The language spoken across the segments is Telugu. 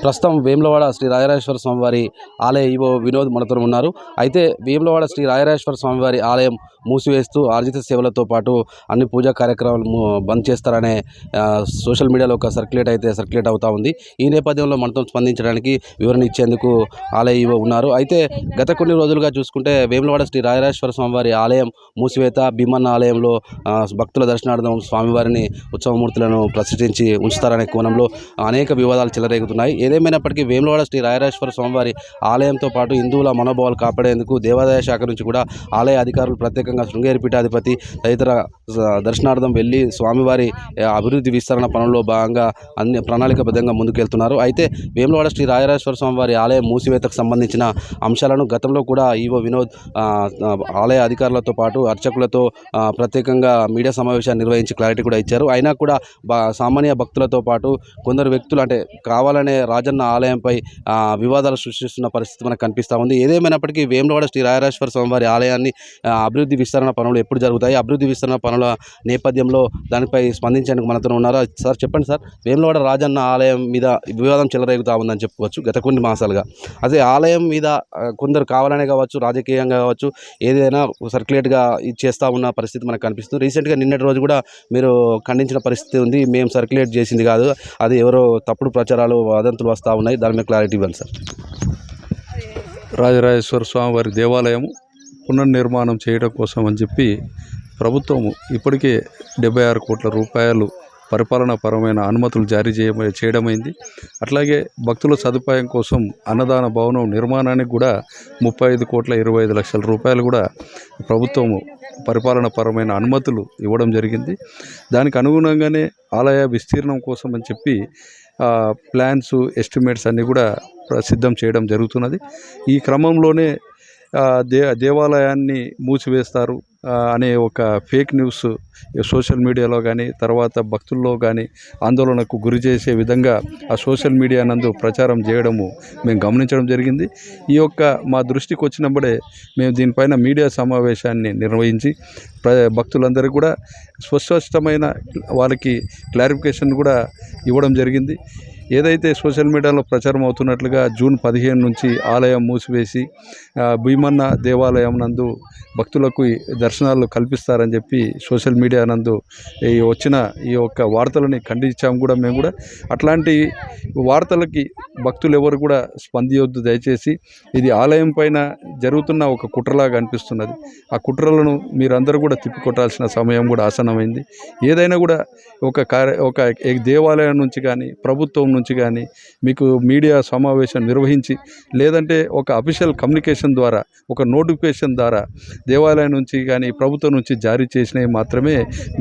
ప్రస్తుతం వేములవాడ శ్రీ రాజరాజేశ్వర స్వామివారి ఆలయ ఈవో వినోద్ మనతో ఉన్నారు. అయితే వేములవాడ శ్రీ రాజరాజేశ్వర స్వామివారి ఆలయం మూసివేస్తూ ఆర్జిత సేవలతో పాటు అన్ని పూజా కార్యక్రమాలు బంద్ చేస్తారనే సోషల్ మీడియాలో ఒక సర్క్యులేట్ అవుతా ఉంది. ఈ నేపథ్యంలో మనతో స్పందించడానికి వివరణ ఇచ్చేందుకు ఆలయ ఈవో ఉన్నారు. అయితే గత కొన్ని రోజులుగా చూసుకుంటే వేములవాడ శ్రీ రాజరాజేశ్వర స్వామివారి ఆలయం మూసివేత, భీమన్న ఆలయంలో భక్తుల దర్శనార్థం స్వామివారిని ఉత్సవమూర్తులను ప్రతిష్ఠించి ఉంచుతారనే కోణంలో అనేక వివాదాలు చెలరేగుతున్నాయి. ఏదేమైనప్పటికీ వేములవాడ శ్రీ రాజరాజేశ్వర స్వామివారి ఆలయంతో పాటు హిందువుల మనోభావాలు కాపాడేందుకు దేవాదాయ శాఖ నుంచి కూడా ఆలయ అధికారులు ప్రత్యేకంగా శృంగేరి పీఠాధిపతి తదితర దర్శనార్థం వెళ్ళి స్వామివారి అభివృద్ధి విస్తరణ పనుల్లో భాగంగా అన్ని ప్రణాళికబద్ధంగా ముందుకెళ్తున్నారు. అయితే వేములవాడ శ్రీ రాజరాజేశ్వర స్వామివారి ఆలయం మూసివేతకు సంబంధించిన అంశాలను గతంలో కూడా ఈవో వినోద్ ఆలయ అధికారులతో పాటు అర్చకులతో ప్రత్యేకంగా మీడియా సమావేశాన్ని నిర్వహించి క్లారిటీ కూడా ఇచ్చారు. అయినా కూడా సామాన్య భక్తులతో పాటు కొందరు వ్యక్తులు అంటే కావాలనే రాజన్న ఆలయంపై వివాదాలు సృష్టిస్తున్న పరిస్థితి మనకు కనిపిస్తూ ఉంది. ఏదేమైనప్పటికీ వేములవాడ శ్రీ రాజరాజేశ్వర స్వామివారి ఆలయాన్ని అభివృద్ధి విస్తరణ పనులు ఎప్పుడు జరుగుతాయి, అభివృద్ధి విస్తరణ పనుల నేపథ్యంలో దానిపై స్పందించేందుకు మనతో ఉన్నారు. సార్ చెప్పండి సార్, వేములవాడ రాజన్న ఆలయం మీద వివాదం చెలరేగుతూ ఉందని చెప్పుకోవచ్చు గత కొన్ని మాసాలుగా. అదే ఆలయం మీద కొందరు కావాలనే కావచ్చు, రాజకీయంగా కావచ్చు, ఏదైనా సర్క్యులేట్గా చేస్తూ ఉన్న పరిస్థితి మనకు కనిపిస్తుంది. రీసెంట్గా నిన్నటి రోజు కూడా మీరు ఖండించిన పరిస్థితి ఉంది. మేము సర్క్యులేట్ చేసింది కాదు, అది ఎవరో తప్పుడు ప్రచారాలు వదంతులు వస్తూ ఉన్నాయి, దాని మీద క్లారిటీ ఇవ్వండి సార్. రాజరాజేశ్వర స్వామివారి దేవాలయం పునర్నిర్మాణం చేయడం కోసం అని చెప్పి ప్రభుత్వం ఇప్పటికే 76 కోట్ల రూపాయలు పరిపాలనాపరమైన అనుమతులు జారీ చేయడమైంది. అట్లాగే భక్తుల సదుపాయం కోసం అన్నదాన భవనం నిర్మాణానికి కూడా 35,25,00,000 రూపాయలు కూడా ప్రభుత్వము పరిపాలనాపరమైన అనుమతులు ఇవ్వడం జరిగింది. దానికి అనుగుణంగానే ఆలయ విస్తీర్ణం కోసం అని చెప్పి ప్లాన్స్, ఎస్టిమేట్స్ అన్నీ కూడా సిద్ధం చేయడం జరుగుతున్నది. ఈ క్రమంలోనే దేవాలయాన్ని మూసివేస్తారు అనే ఒక ఫేక్ న్యూస్ సోషల్ మీడియాలో కానీ, తర్వాత భక్తుల్లో కానీ ఆందోళనకు గురి చేసే విధంగా ఆ సోషల్ మీడియా నందు ప్రచారం చేయడము మేము గమనించడం జరిగింది. ఈ యొక్క మా దృష్టికి వచ్చినప్పుడే మేము దీనిపైన మీడియా సమావేశాన్ని నిర్వహించి భక్తులందరికీ కూడా స్పష్టమైన వాళ్ళకి క్లారిఫికేషన్ కూడా ఇవ్వడం జరిగింది. ఏదైతే సోషల్ మీడియాలో ప్రచారం అవుతున్నట్లుగా జూన్ 15 నుంచి ఆలయం మూసివేసి భీమన్న దేవాలయం నందు భక్తులకు దర్శనాలు కల్పిస్తారని చెప్పి సోషల్ మీడియా నందు వచ్చిన ఈ యొక్క వార్తలని ఖండించాము కూడా మేము కూడా. అట్లాంటి వార్తలకి భక్తులు ఎవరు కూడా స్పందించొద్దు దయచేసి. ఇది ఆలయం పైన జరుగుతున్న ఒక కుట్రలాగా అనిపిస్తున్నది. ఆ కుట్రలను మీరందరూ కూడా తిప్పికొట్టాల్సిన సమయం కూడా ఆసన్నమైంది. ఏదైనా కూడా ఒక దేవాలయం నుంచి కానీ, ప్రభుత్వం నుంచి కానీ మీకు మీడియా సమావేశం నిర్వహించి, లేదంటే ఒక అఫీషియల్ కమ్యూనికేషన్ ద్వారా, ఒక నోటిఫికేషన్ ద్వారా దేవాలయం నుంచి కానీ ప్రభుత్వం నుంచి జారీ చేసినవి మాత్రమే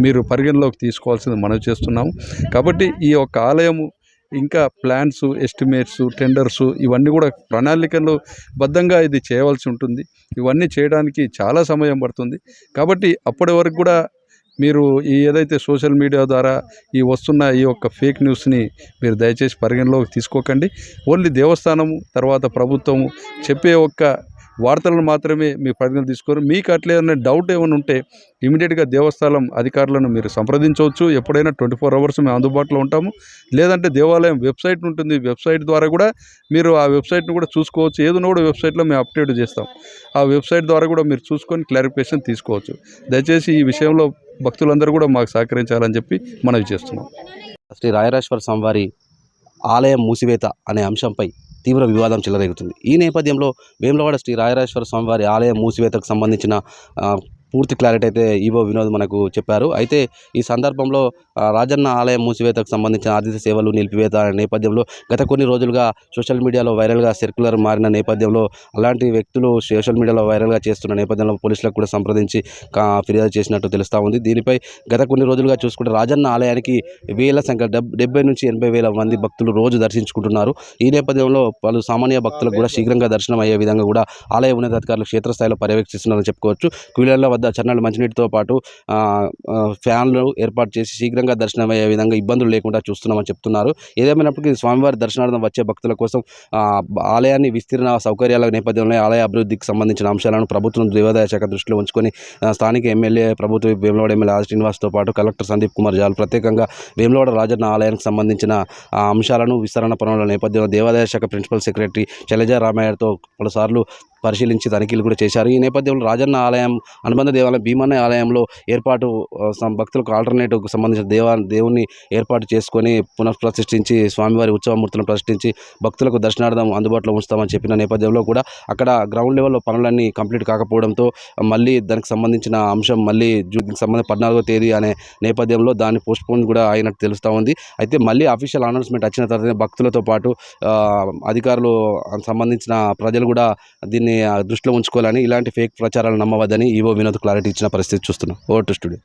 మీరు పరిగణలోకి తీసుకోవాల్సింది మనవి చేస్తున్నాము. కాబట్టి ఈ యొక్క ఆలయము ఇంకా ప్లాన్స్, ఎస్టిమేట్స్, టెండర్స్ ఇవన్నీ కూడా ప్రణాళికలు బద్ధంగా ఇది చేయవలసి ఉంటుంది. ఇవన్నీ చేయడానికి చాలా సమయం పడుతుంది. కాబట్టి అప్పటి వరకు కూడా మీరు ఏదైతే సోషల్ మీడియా ద్వారా వస్తున్న ఈ యొక్క ఫేక్ న్యూస్ని మీరు దయచేసి పరిగణలోకి తీసుకోకండి. ఓన్లీ దేవస్థానము, తర్వాత ప్రభుత్వము చెప్పే ఒక్క వార్తలను మాత్రమే మీ పరిగణన తీసుకోరు. మీకు అట్లే డౌట్ ఏమైనా ఉంటే ఇమీడియట్గా దేవస్థానం అధికారులను మీరు సంప్రదించవచ్చు. ఎప్పుడైనా 24 అవర్స్ మేము అందుబాటులో ఉంటాము. లేదంటే దేవాలయం వెబ్సైట్ ఉంటుంది, వెబ్సైట్ ద్వారా కూడా మీరు ఆ వెబ్సైట్ను కూడా చూసుకోవచ్చు. ఏదైనా కూడా వెబ్సైట్లో మేము అప్డేట్ చేస్తాం. ఆ వెబ్సైట్ ద్వారా కూడా మీరు చూసుకొని క్లారిఫికేషన్ తీసుకోవచ్చు. దయచేసి ఈ విషయంలో భక్తులందరూ కూడా మాకు సహకరించాలని చెప్పి మనవి చేస్తున్నాం. శ్రీ రాజరాజేశ్వర స్వామివారి ఆలయం మూసివేత అనే అంశంపై తీవ్ర వివాదం చెలరేగుతుంది. ఈ నేపథ్యంలో వేములవాడ శ్రీ రాజరాజేశ్వర స్వామివారి ఆలయం మూసివేతకు సంబంధించిన పూర్తి క్లారిటీ అయితే ఈవో వినోద్ మనకు చెప్పారు. అయితే ఈ సందర్భంలో రాజన్న ఆలయం మూసివేతకు సంబంధించిన ఆర్థిక సేవలు నిలిపివేత అనే నేపథ్యంలో గత కొన్ని రోజులుగా సోషల్ మీడియాలో వైరల్గా సర్క్యులర్ మారిన నేపథ్యంలో అలాంటి వ్యక్తులు సోషల్ మీడియాలో వైరల్గా చేస్తున్న నేపథ్యంలో పోలీసులకు కూడా సంప్రదించి ఫిర్యాదు చేసినట్టు తెలుస్తూ ఉంది. దీనిపై గత కొన్ని రోజులుగా చూసుకుంటే రాజన్న ఆలయానికి వేల సంఖ్య 70 నుంచి 80,000 మంది భక్తులు రోజు దర్శించుకుంటున్నారు. ఈ నేపథ్యంలో పలు సామాన్య భక్తులకు కూడా శీఘ్రంగా దర్శనం అయ్యే విధంగా కూడా ఆలయ ఉన్నతాధికారులు క్షేత్రస్థాయిలో పర్యవేక్షిస్తున్నారని చెప్పుకోవచ్చు. క్యూలర్ల వద్ద వద్ద చన్నటి మంచినీటితో పాటు ఫ్యాన్లు ఏర్పాటు చేసి శీఘ్రంగా దర్శనమయ్యే విధంగా ఇబ్బందులు లేకుండా చూస్తున్నామని చెప్తున్నారు. ఏదేమైనప్పటికీ స్వామివారి దర్శనార్థం వచ్చే భక్తుల కోసం ఆలయాన్ని విస్తీర్ణ సౌకర్యాల నేపథ్యంలో ఆలయ అభివృద్ధికి సంబంధించిన అంశాలను ప్రభుత్వం దేవాదాయ శాఖ దృష్టిలో ఉంచుకొని స్థానిక ఎమ్మెల్యే ప్రభుత్వ వేములవాడ ఎమ్మెల్యే ఆర్ శ్రీనివాస్తో పాటు కలెక్టర్ సందీప్ కుమార్ జాల్ ప్రత్యేకంగా వేములవాడ రాజన్న ఆలయానికి సంబంధించిన అంశాలను విస్తరణ పనుల నేపథ్యంలో దేవాదాయ శాఖ ప్రిన్సిపల్ సెక్రటరీ శైలజా రామయ్యతో పలుసార్లు పరిశీలించి తనిఖీలు కూడా చేశారు. ఈ నేపథ్యంలో రాజన్న ఆలయం అనుబంధ దేవాలయం భీమన్న ఆలయంలో ఏర్పాటు భక్తులకు ఆల్టర్నేటివ్కి సంబంధించిన దేవుణ్ణి ఏర్పాటు చేసుకొని పునఃప్రతిష్ఠించి స్వామివారి ఉత్సవమూర్తులను ప్రతిష్ఠించి భక్తులకు దర్శనార్థం అందుబాటులో ఉంచుతామని చెప్పిన నేపథ్యంలో కూడా అక్కడ గ్రౌండ్ లెవెల్లో పనులన్నీ కంప్లీట్ కాకపోవడంతో మళ్ళీ దానికి సంబంధించిన అంశం మళ్ళీ జూన్కి సంబంధించి 14వ తేదీ అనే నేపథ్యంలో దాన్ని పోస్ట్పోన్ కూడా అయినట్టు తెలుస్తూ ఉంది. అయితే మళ్ళీ అఫీషియల్ అనౌన్స్మెంట్ వచ్చిన తర్వాత భక్తులతో పాటు అధికారులు సంబంధించిన ప్రజలు కూడా దీన్ని దృష్టిలో ఉంచుకోవాలని, ఇలాంటి ఫేక్ ప్రచారాలు నమ్మవద్దని ఈవో వినోద్ క్లారిటీ ఇచ్చిన పరిస్థితి చూస్తున్నాం. Over to studio.